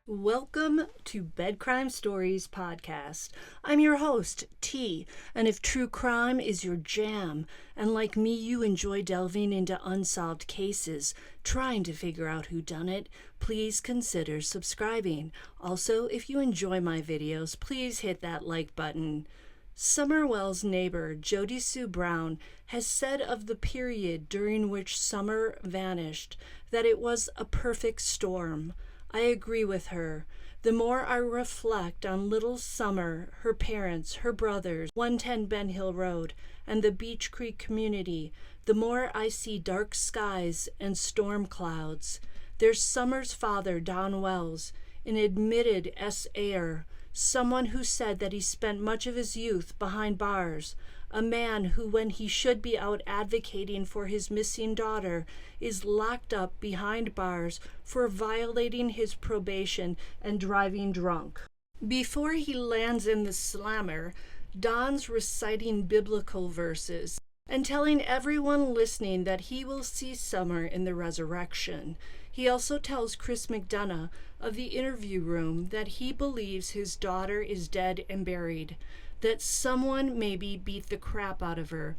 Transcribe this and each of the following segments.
Welcome to Bed Crime Stories Podcast. I'm your host, T, and if true crime is your jam, and like me you enjoy delving into unsolved cases, trying to figure out who done it, please consider subscribing. Also, if you enjoy my videos, please hit that like button. Summerwell's neighbor, Jodi Sue Brown, has said of the period during which summer vanished that it was a perfect storm. I agree with her. The more I reflect on little Summer, her parents, her brothers, 110 Ben Hill Road, and the Beach Creek community, the more I see dark skies and storm clouds. There's Summer's father, Don Wells, an admitted S.A.er, someone who said that he spent much of his youth behind bars, a man who, when he should be out advocating for his missing daughter, is locked up behind bars for violating his probation and driving drunk. Before he lands in the slammer, Don's reciting biblical verses and telling everyone listening that he will see Summer in the resurrection. He also tells Chris McDonough of the interview room that he believes his daughter is dead and buried, that someone maybe beat the crap out of her,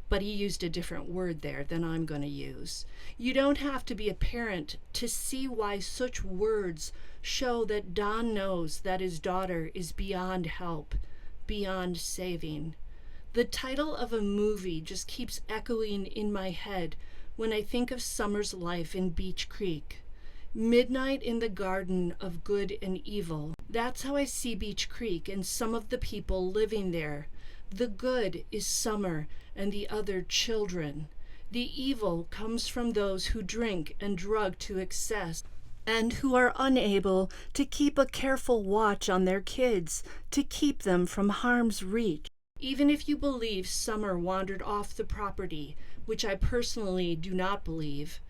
but he used a different word there than I'm going to use. You don't have to be a parent to see why such words show that Don knows that his daughter is beyond help, beyond saving. The title of a movie just keeps echoing in my head when I think of Summer's life in Beach Creek. Midnight in the Garden of Good and Evil. That's how I see Beach Creek and some of the people living there. The good is Summer and the other children. The evil comes from those who drink and drug to excess and who are unable to keep a careful watch on their kids, to keep them from harm's reach. Even if you believe Summer wandered off the property, which I personally do not believe,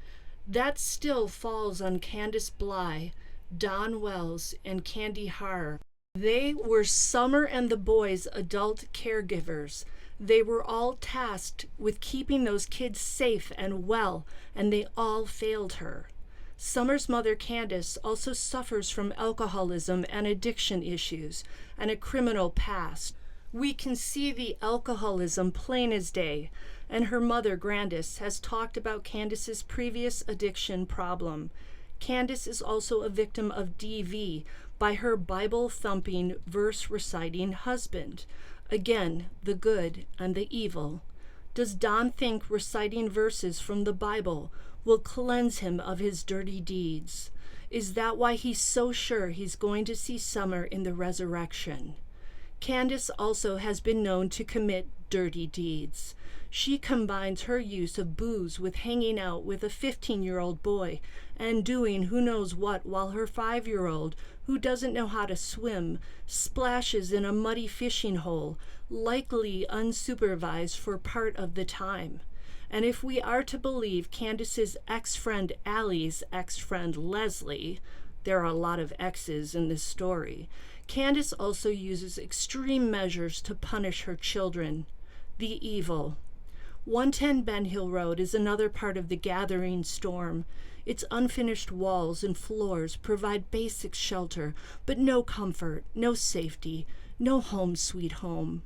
that still falls on Candace Bly, Don Wells, and Candy Harr. They were Summer and the boys' adult caregivers. They were all tasked with keeping those kids safe and well, and they all failed her. Summer's mother, Candace, also suffers from alcoholism and addiction issues, and a criminal past. We can see the alcoholism plain as day, and her mother, Grandis, has talked about Candace's previous addiction problem. Candace is also a victim of DV by her Bible-thumping, verse-reciting husband. Again, the good and the evil. Does Don think reciting verses from the Bible will cleanse him of his dirty deeds? Is that why he's so sure he's going to see Summer in the resurrection? Candace also has been known to commit dirty deeds. She combines her use of booze with hanging out with a 15-year-old boy and doing who knows what while her 5-year-old, who doesn't know how to swim, splashes in a muddy fishing hole, likely unsupervised for part of the time. And if we are to believe Candace's ex-friend Allie's ex-friend Leslie, there are a lot of exes in this story, Candace also uses extreme measures to punish her children. The evil. 110 Ben Hill Road is another part of the gathering storm. Its unfinished walls and floors provide basic shelter, but no comfort, no safety, no home sweet home.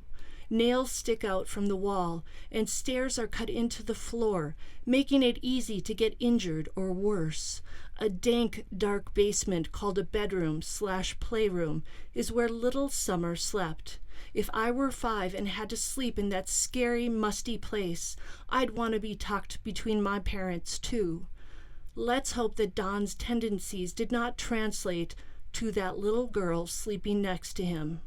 Nails stick out from the wall, and stairs are cut into the floor, making it easy to get injured or worse. A dank, dark basement called a bedroom/playroom is where little Summer slept. If I were 5 and had to sleep in that scary, musty place, I'd want to be tucked between my parents, too. Let's hope that Don's tendencies did not translate to that little girl sleeping next to him.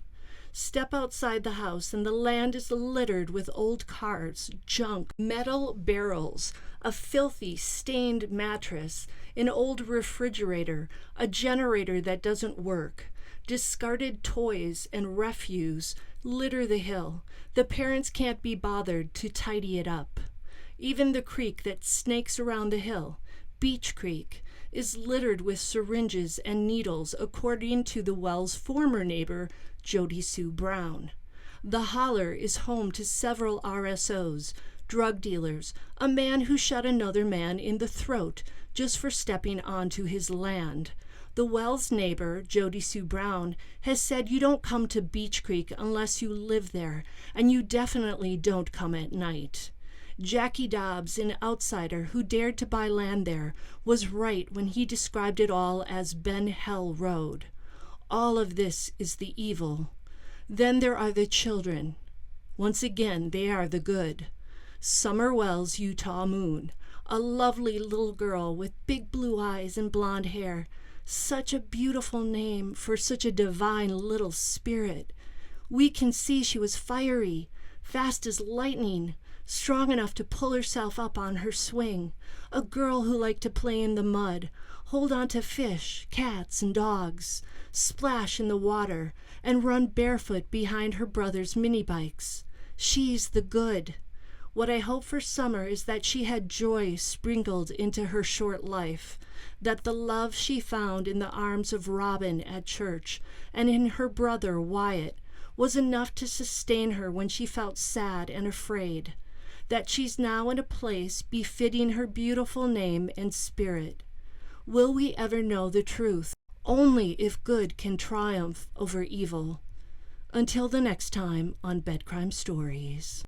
Step outside the house and the land is littered with old cars, junk, metal barrels, a filthy, stained mattress, an old refrigerator, a generator that doesn't work. Discarded toys and refuse litter the hill. The parents can't be bothered to tidy it up. Even the creek that snakes around the hill, Beach Creek, is littered with syringes and needles, according to the well's former neighbor, Jodi Sue Brown. The holler is home to several RSOs, drug dealers, a man who shot another man in the throat just for stepping onto his land. The Wells neighbor, Jodi Sue Brown, has said you don't come to Beach Creek unless you live there, and you definitely don't come at night. Jackie Dobbs, an outsider who dared to buy land there, was right when he described it all as Ben Hell Road. All of this is the evil. Then there are the children. Once again, they are the good. Summer Wells, Utah Moon, a lovely little girl with big blue eyes and blonde hair. Such a beautiful name for such a divine little spirit. We can see she was fiery, fast as lightning, strong enough to pull herself up on her swing, a girl who liked to play in the mud, hold on to fish, cats, and dogs, splash in the water, and run barefoot behind her brother's mini bikes. She's the good. What I hope for Summer is that she had joy sprinkled into her short life, that the love she found in the arms of Robin at church and in her brother Wyatt was enough to sustain her when she felt sad and afraid, that she's now in a place befitting her beautiful name and spirit. Will we ever know the truth? Only if good can triumph over evil. Until the next time on Bedcrime Stories.